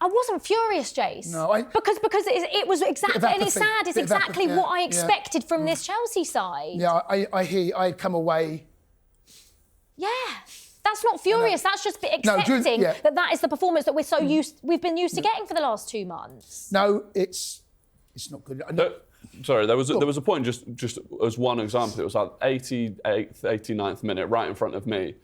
I wasn't furious, Jace. No, because it was exactly, and it's sad. It's exactly what I expected from this Chelsea side. Yeah, I hear you. I'd come away. Yeah, that's not furious. That's just accepting that is the performance that we've been used to getting for the last 2 months. No, it's not good. Sorry, there was a point just as one example. It was like 88th, 89th minute, right in front of me.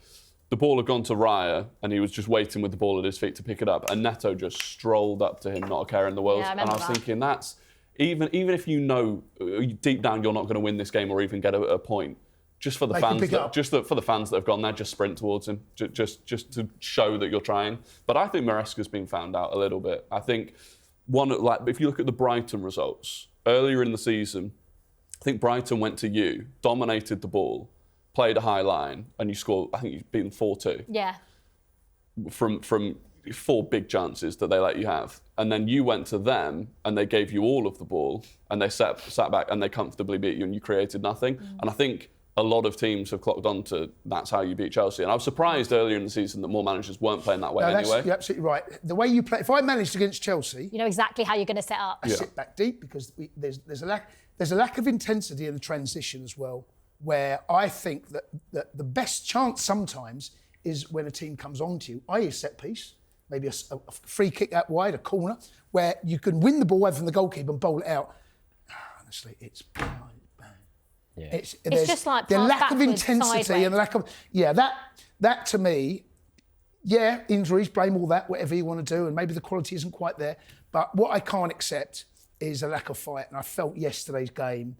The ball had gone to Raya, and he was just waiting with the ball at his feet to pick it up. And Neto just strolled up to him, not a care in the world. Yeah, and I was thinking, that's even if you know deep down you're not going to win this game or even get a point. Just for the fans, for the fans that have gone there, just sprint towards him, just to show that you're trying. But I think Maresca's been found out a little bit. I think if you look at the Brighton results earlier in the season, I think Brighton went to you, dominated the ball, played a high line, and you scored. I think you beat them 4-2. Yeah. From 4 big chances that they let you have, and then you went to them and they gave you all of the ball, and they sat back and they comfortably beat you, and you created nothing. And I think a lot of teams have clocked on to that's how you beat Chelsea. And I was surprised earlier in the season that more managers weren't playing that way anyway. You're absolutely right. The way you play, if I managed against Chelsea... You know exactly how you're going to set up. I sit back deep because there's a lack of intensity in the transition as well, where I think that the best chance sometimes is when a team comes onto you, i.e. a set piece, maybe a free kick out wide, a corner, where you can win the ball away from the goalkeeper and bowl it out. Honestly, it's... Yeah. It's just like the lack of intensity sideways. And the lack of that to me, injuries, blame all that, whatever you want to do, and maybe the quality isn't quite there. But what I can't accept is a lack of fight, and I felt yesterday's game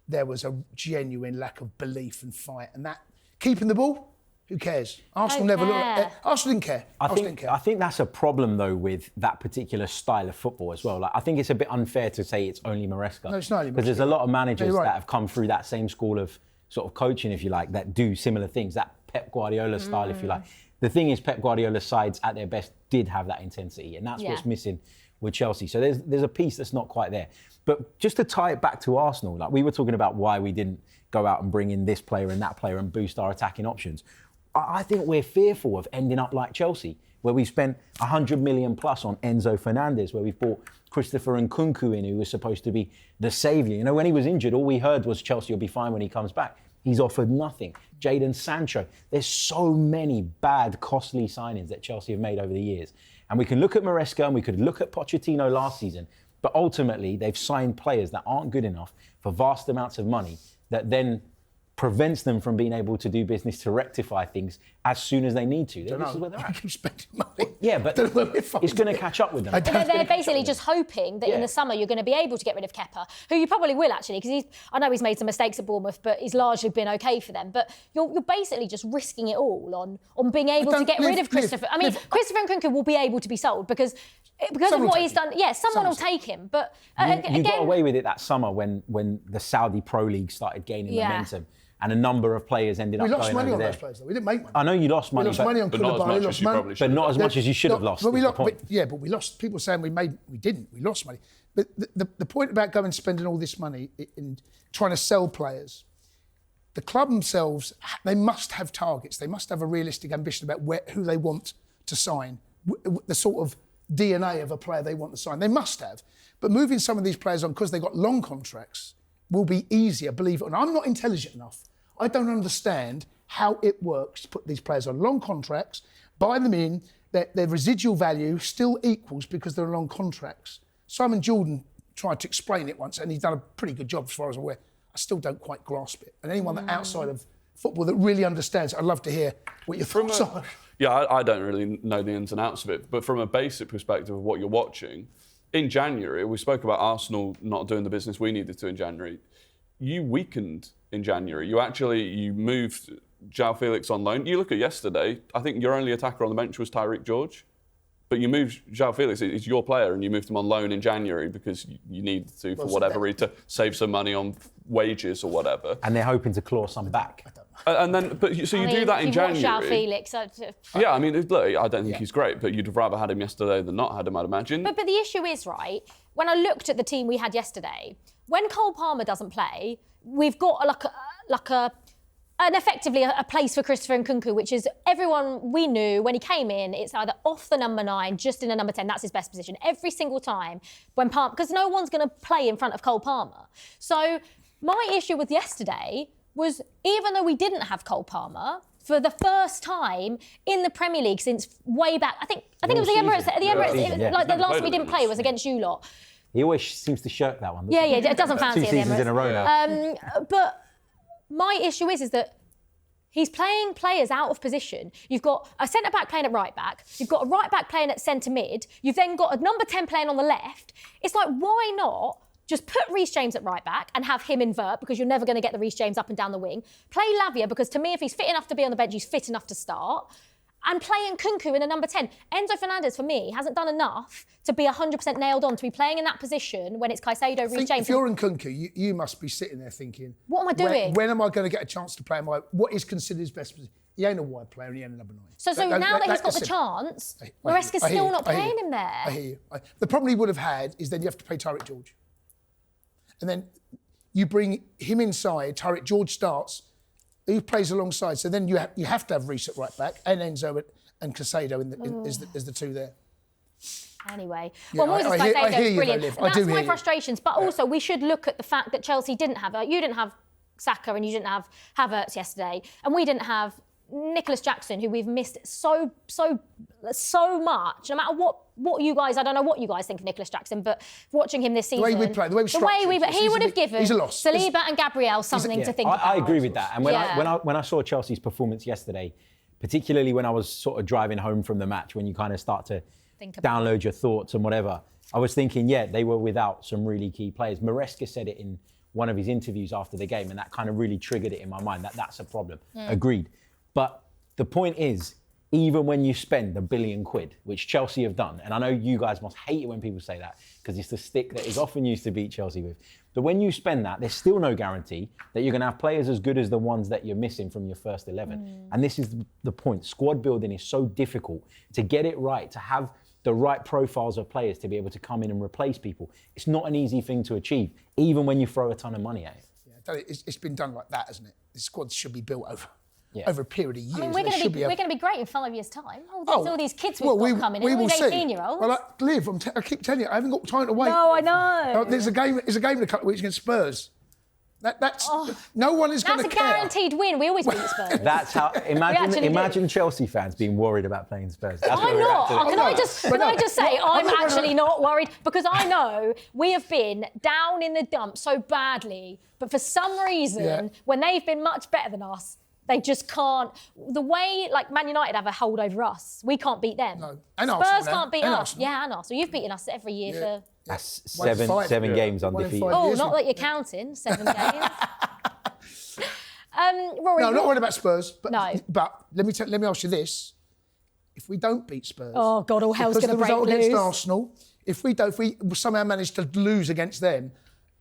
there was a genuine lack of belief and fight, and that keeping the ball. Who cares? Arsenal never looked. Arsenal didn't care. I think that's a problem though with that particular style of football as well. Like I think it's a bit unfair to say it's only Maresca. No, it's not only Maresca. Because there's a lot of managers that have come through that same school of sort of coaching, if you like, that do similar things. That Pep Guardiola style, if you like. The thing is, Pep Guardiola's sides at their best did have that intensity, and that's what's missing with Chelsea. So there's a piece that's not quite there. But just to tie it back to Arsenal, like we were talking about why we didn't go out and bring in this player and that player and boost our attacking options. I think we're fearful of ending up like Chelsea, where we've spent 100 million plus on Enzo Fernandez, where we've brought Christopher Nkunku in, who was supposed to be the saviour. You know, when he was injured, all we heard was Chelsea will be fine when he comes back. He's offered nothing. Jadon Sancho. There's so many bad, costly signings that Chelsea have made over the years. And we can look at Maresca and we could look at Pochettino last season, but ultimately they've signed players that aren't good enough for vast amounts of money that then prevents them from being able to do business to rectify things as soon as they need to. This is where they're at. Keep spending money. Yeah, but it's going to catch up with them. They're basically just hoping that in the summer you're going to be able to get rid of Kepa, who you probably will actually, because I know he's made some mistakes at Bournemouth, but he's largely been okay for them. But you're basically just risking it all on being able to get rid of Christopher. I mean, Christopher Nkunku will be able to be sold because of what he's done. Yeah, someone will take him. But you got away with it that summer when the Saudi Pro League started gaining momentum. And a number of players ended up going over there. We lost money on those players, though. We didn't make money. I know you lost money. We lost money on Koulibaly. But not as much as you should have lost. But we lost. People saying we didn't. We lost money. But the point about going and spending all this money in trying to sell players, the club themselves, they must have targets. They must have a realistic ambition about who they want to sign, the sort of DNA of a player they want to sign. They must have. But moving some of these players on because they've got long contracts will be easier, believe it or not. I'm not intelligent enough. I don't understand how it works to put these players on long contracts, buy them in, their residual value still equals because they're on contracts. Simon Jordan tried to explain it once, and he's done a pretty good job as far as I'm aware. I still don't quite grasp it. And anyone that outside of football that really understands it, I'd love to hear what your thoughts are. Yeah, I don't really know the ins and outs of it, but from a basic perspective of what you're watching, in January, we spoke about Arsenal not doing the business we needed to in January. You weakened in January. You moved João Felix on loan. You look at yesterday, I think your only attacker on the bench was Tyreek George. But you moved João Felix, he's your player, and you moved him on loan in January because you needed to, for whatever reason, to save some money on wages or whatever. And they're hoping to claw some back. And then, so you do that in January. João Felix. Yeah, I mean, look, I don't think he's great, but you'd have rather had him yesterday than not had him, I'd imagine. But the issue is, right, when I looked at the team we had yesterday, when Cole Palmer doesn't play, we've got a and effectively a place for Christopher Nkunku, which is everyone we knew when he came in, it's either off the number 9, just in a number 10. That's his best position every single time when Palmer, because no one's going to play in front of Cole Palmer. So my issue with yesterday was, even though we didn't have Cole Palmer, for the first time in the Premier League since way back, I think it was the Emirates. The last time we didn't play was against you lot. He always seems to shirk that one. Yeah, it doesn't fancy 2 it, the seasons Emirates. in a row now. But my issue is that he's playing players out of position. You've got a centre-back playing at right-back. You've got a right-back playing at centre-mid. You've then got a number 10 playing on the left. It's like, why not just put Reece James at right-back and have him invert, because you're never going to get the Reece James up and down the wing. Play Lavia, because to me, if he's fit enough to be on the bench, he's fit enough to start. And play Nkunku in a number 10. Enzo Fernandez, for me, hasn't done enough to be 100% nailed on, to be playing in that position when it's Caicedo, Reece James. If you're Nkunku, you must be sitting there thinking, what am I doing? When am I going to get a chance to play what is considered his best position? He ain't a wide player and he ain't a number 9. So now that he's got the chance, Maresca's still not playing him there. I hear you. The problem he would have had is then you have to play Tyreek George. And then you bring him inside, Tyreek George starts, who plays alongside. So then you have to have Reece at right back and Enzo and Caicedo as the two there. Anyway, Yeah, well, Moises I hear Caicedo is you, brilliant. though, Liv. And I that's do my hear you. frustrations. But also, we should look at the fact that Chelsea didn't have you didn't have Saka and you didn't have Havertz yesterday, and we didn't have Nicholas Jackson, who we've missed so much. No matter what you guys, I don't know what you guys think of Nicholas Jackson, but watching him this season, The way we play, the way we structure, he would have given he's a loss. Saliba and Gabriel something to think about. I agree with that. And when I saw Chelsea's performance yesterday, particularly when I was sort of driving home from the match, when you kind of start to download your thoughts and whatever, I was thinking, they were without some really key players. Maresca said it in one of his interviews after the game, and that kind of really triggered it in my mind, that's a problem. Agreed. But the point is, even when you spend £1 billion, which Chelsea have done, and I know you guys must hate it when people say that, because it's the stick that is often used to beat Chelsea with. But when you spend that, there's still no guarantee that you're going to have players as good as the ones that you're missing from your first 11. And this is the point. Squad building is so difficult. To get it right, to have the right profiles of players to be able to come in and replace people, it's not an easy thing to achieve, even when you throw a ton of money at it. Yeah, it's been done like that, hasn't it? The squad should be built over a period of years. I mean, we're going to be great in 5 years' time. All these kids we've got coming in, all these 18-year-olds. Well, Liv, I keep telling you, I haven't got time to wait. No, I know. There's a game in a couple of weeks against Spurs. No one is going to care. That's a guaranteed win. We always beat Spurs. That's how. Imagine Chelsea fans being worried about playing Spurs. That's I'm not. Can I just say I'm actually not worried, because I know we have been down in the dump so badly, but for some reason, when they've been much better than us, they just can't. The way Man United have a hold over us, we can't beat them. No. And Spurs Arsenal, can't beat and us. Arsenal. Yeah, and Arsenal. You've beaten us every year for. That's seven games undefeated. Oh, not that you're counting 7 games. Rory, No, I'm not worried about Spurs. But, No. But let me ask you this: if we don't beat Spurs, oh God, all hell's going to break result loose. against Arsenal, if we somehow manage to lose against them,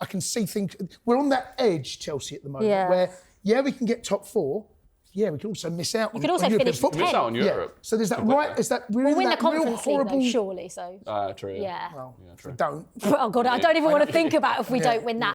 I can see things. We're on that edge, Chelsea, at the moment, where we can get top 4. Yeah, we can also miss out. You could also finish 10th. Miss out on Europe. So there's that right. Is that We'll win the real Conference League, horrible? though, surely. So. True. Yeah. Well, if we don't. Oh God, I don't even want to think about if we don't win that.